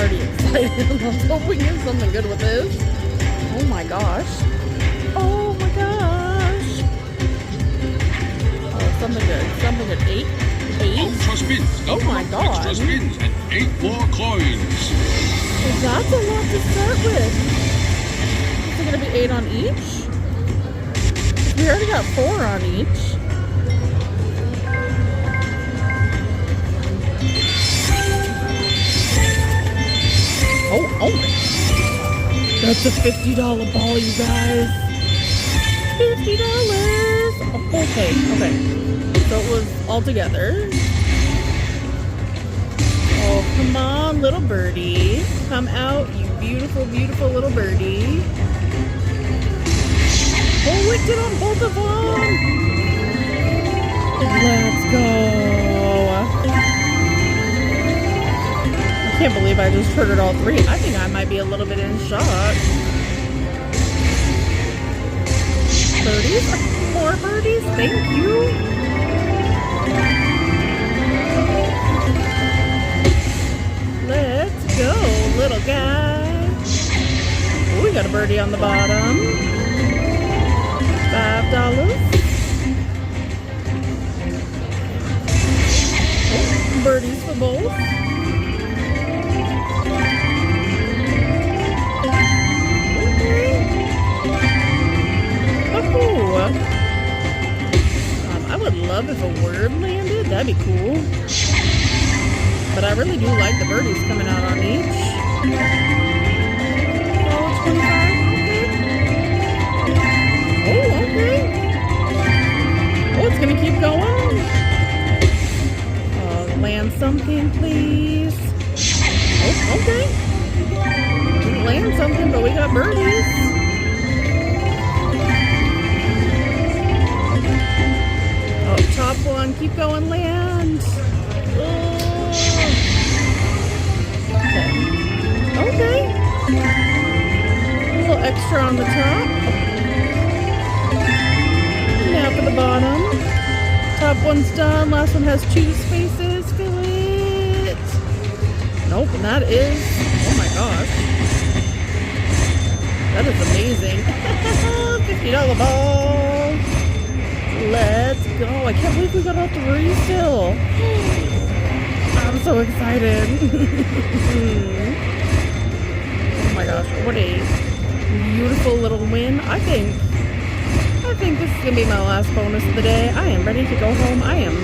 already excited. I was hoping to get something good with this. Oh my gosh. Oh my gosh. Oh, something good. Something good. 8? 8? Ultra spins. Oh my god. Extra spins and 8 more coins. Well, that's a lot to start with. Is it going to be 8 on each? We already got 4 on each. Oh. That's a $50 ball, you guys. $50. Oh, okay. So it was all together. Oh, come on, little birdie. Come out, you beautiful, beautiful little birdie. Oh, it did on both of them. Let's go. I can't believe I just triggered all 3. I think I might be a little bit in shock. Birdies? More birdies? Thank you. Let's go, little guy. Oh, we got a birdie on the bottom. $5. Oh, birdies for both. I would love if a word landed. That'd be cool. But I really do like the birdies coming out on each. Oh, 25. Okay. Oh, okay. Oh, it's gonna keep going. Land something, please. Oh, okay. Didn't land something, but we got birdies. Top one, keep going, land. Okay. A little extra on the top. Now for the bottom. Top one's done. Last one has 2 spaces. Fill it. Nope, and that is. Oh my gosh. That is amazing. $50 ball. Let's go. I can't believe we got all 3 still. I'm so excited. Oh my gosh, what a beautiful little win. I think this is going to be my last bonus of the day. I am ready to go home. I am